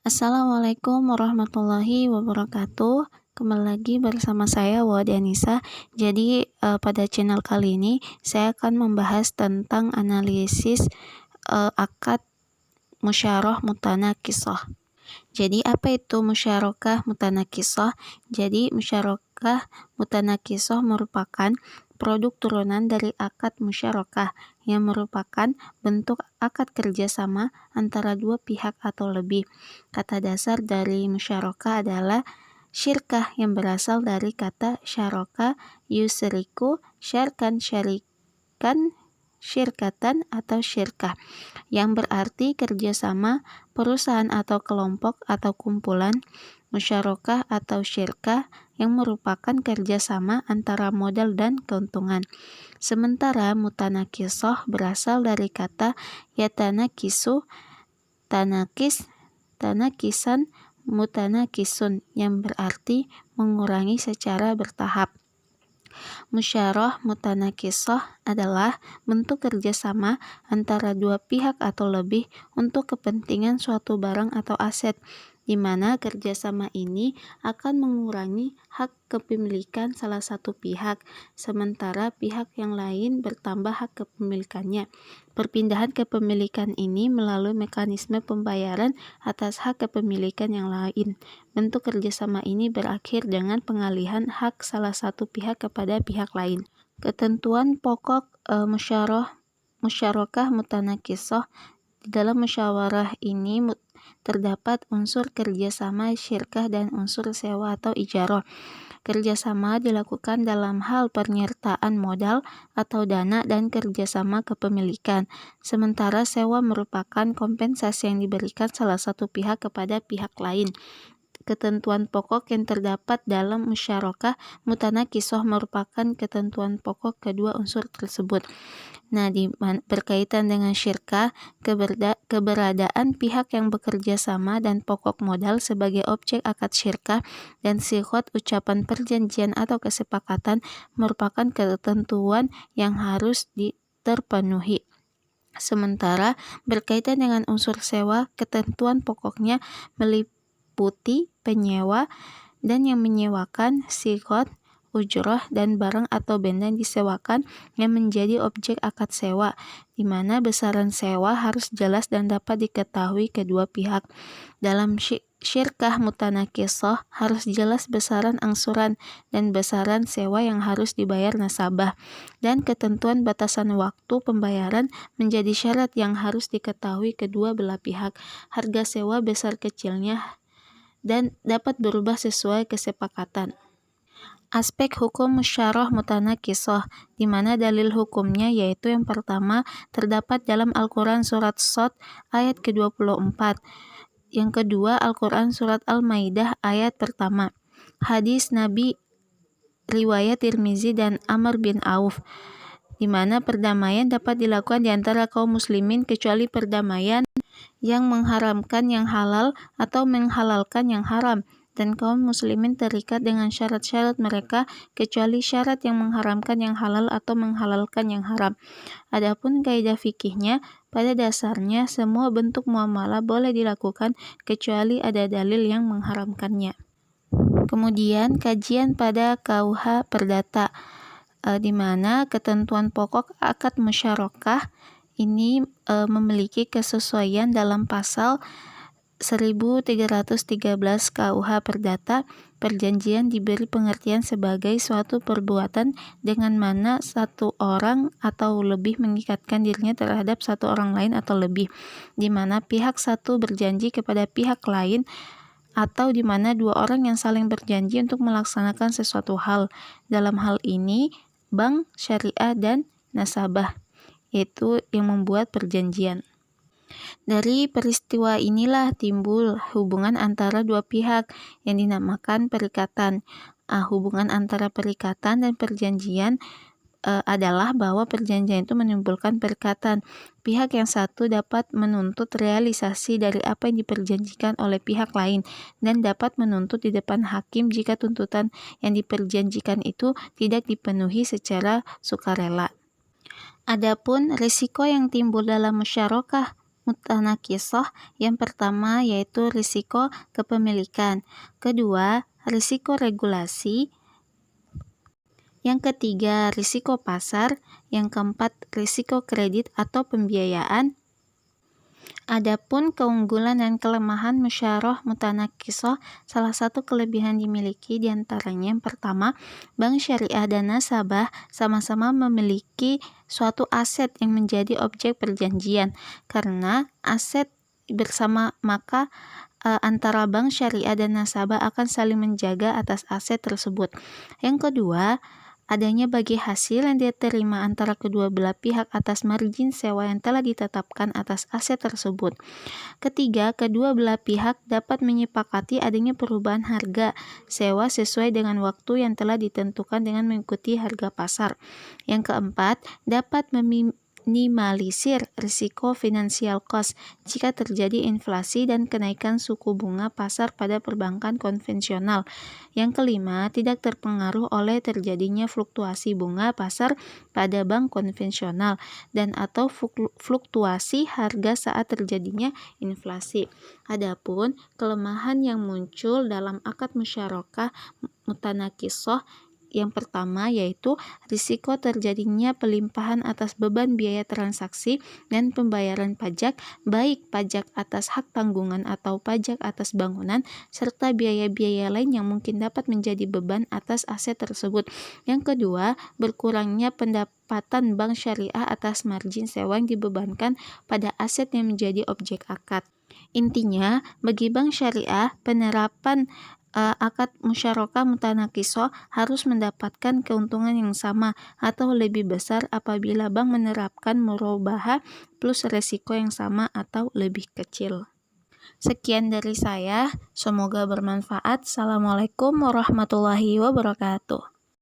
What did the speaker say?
Assalamualaikum warahmatullahi wabarakatuh. Kembali lagi bersama saya Wadianisa. Jadi pada channel kali ini saya akan membahas tentang analisis akad musyaroh mutanakisah. Jadi apa itu musyarakah mutanakisah? Jadi musyarakah mutanakisah merupakan produk turunan dari akad musyarakah yang merupakan bentuk akad kerjasama antara dua pihak atau lebih. Kata dasar dari musyarakah adalah syirkah yang berasal dari kata syaraka yusriku, syarkan syarikan, syirkatan atau syirkah, yang berarti kerjasama perusahaan atau kelompok atau kumpulan. Musyarakah atau syirkah yang merupakan kerjasama antara modal dan keuntungan. Sementara mutanakisah berasal dari kata yatanakisu, tanakis, tanakisan, mutanakisun, yang berarti mengurangi secara bertahap. Musyaroh mutanakisah adalah bentuk kerjasama antara dua pihak atau lebih untuk kepentingan suatu barang atau aset, di mana kerjasama ini akan mengurangi hak kepemilikan salah satu pihak, sementara pihak yang lain bertambah hak kepemilikannya. Perpindahan kepemilikan ini melalui mekanisme pembayaran atas hak kepemilikan yang lain. Bentuk kerjasama ini berakhir dengan pengalihan hak salah satu pihak kepada pihak lain. Ketentuan pokok musyarakah mutanakisah. Di dalam musyawarah ini terdapat unsur kerjasama syirkah dan unsur sewa atau ijarah. Kerjasama dilakukan dalam hal penyertaan modal atau dana dan kerjasama kepemilikan, sementara sewa merupakan kompensasi yang diberikan salah satu pihak kepada pihak lain. Ketentuan pokok yang terdapat dalam musyarakah mutanakisah merupakan ketentuan pokok kedua unsur tersebut. Nah, berkaitan dengan syirkah, keberadaan pihak yang bekerja sama dan pokok modal sebagai objek akad syirkah dan sighot ucapan perjanjian atau kesepakatan merupakan ketentuan yang harus terpenuhi. Sementara berkaitan dengan unsur sewa, ketentuan pokoknya meliputi penyewa dan yang menyewakan, sighot, ujroh, dan barang atau benda yang disewakan yang menjadi objek akad sewa, di mana besaran sewa harus jelas dan dapat diketahui kedua pihak. Dalam syirkah mutanakisah harus jelas besaran angsuran dan besaran sewa yang harus dibayar nasabah, dan ketentuan batasan waktu pembayaran menjadi syarat yang harus diketahui kedua belah pihak. Harga sewa besar kecilnya dan dapat berubah sesuai kesepakatan. Aspek hukum musyaroh mutanakisah, di mana dalil hukumnya yaitu yang pertama terdapat dalam Al-Quran surat Shad ayat ke-24, yang kedua Al-Quran surat Al-Maidah ayat pertama, hadis Nabi riwayat Tirmizi dan Amr bin Auf, di mana perdamaian dapat dilakukan di antara kaum muslimin kecuali perdamaian yang mengharamkan yang halal atau menghalalkan yang haram, dan kaum muslimin terikat dengan syarat-syarat mereka kecuali syarat yang mengharamkan yang halal atau menghalalkan yang haram. Adapun kaidah fikihnya, pada dasarnya semua bentuk muamalah boleh dilakukan kecuali ada dalil yang mengharamkannya. Kemudian kajian pada KUH Perdata, di mana ketentuan pokok akad musyarakah ini memiliki kesesuaian dalam pasal 1313 KUH Perdata. Perjanjian diberi pengertian sebagai suatu perbuatan dengan mana satu orang atau lebih mengikatkan dirinya terhadap satu orang lain atau lebih, di mana pihak satu berjanji kepada pihak lain, atau di mana dua orang yang saling berjanji untuk melaksanakan sesuatu hal. Dalam hal ini bank, syariah, dan nasabah itu yang membuat perjanjian. Dari peristiwa inilah timbul hubungan antara dua pihak yang dinamakan perikatan. Hubungan antara perikatan dan perjanjian adalah bahwa perjanjian itu menimbulkan perikatan. Pihak yang satu dapat menuntut realisasi dari apa yang diperjanjikan oleh pihak lain dan dapat menuntut di depan hakim jika tuntutan yang diperjanjikan itu tidak dipenuhi secara sukarela. Adapun risiko yang timbul dalam musyarakah mutanaqisoh. Yang pertama yaitu risiko kepemilikan, kedua risiko regulasi, yang ketiga risiko pasar, yang keempat risiko kredit atau pembiayaan. Adapun keunggulan dan kelemahan musyawarah mutanaqisoh, salah satu kelebihan dimiliki diantaranya yang pertama, bank syariah dan nasabah sama-sama memiliki suatu aset yang menjadi objek perjanjian. Karena aset bersama, maka antara bank syariah dan nasabah akan saling menjaga atas aset tersebut. Yang kedua, adanya bagi hasil yang diterima antara kedua belah pihak atas margin sewa yang telah ditetapkan atas aset tersebut. Ketiga, kedua belah pihak dapat menyepakati adanya perubahan harga sewa sesuai dengan waktu yang telah ditentukan dengan mengikuti harga pasar. Yang keempat, dapat minimalisir risiko financial cost jika terjadi inflasi dan kenaikan suku bunga pasar pada perbankan konvensional. Yang kelima, tidak terpengaruh oleh terjadinya fluktuasi bunga pasar pada bank konvensional dan atau fluktuasi harga saat terjadinya inflasi. Adapun kelemahan yang muncul dalam akad musyarakah mutanaqisoh, yang pertama yaitu risiko terjadinya pelimpahan atas beban biaya transaksi dan pembayaran pajak, baik pajak atas hak tanggungan atau pajak atas bangunan, serta biaya-biaya lain yang mungkin dapat menjadi beban atas aset tersebut. Yang kedua, berkurangnya pendapatan bank syariah atas margin sewa yang dibebankan pada aset yang menjadi objek akad. Intinya, bagi bank syariah, penerapan akad musyarakah mutanaqisoh harus mendapatkan keuntungan yang sama atau lebih besar apabila bank menerapkan murabahah plus resiko yang sama atau lebih kecil. Sekian dari saya, semoga bermanfaat. Assalamualaikum warahmatullahi wabarakatuh.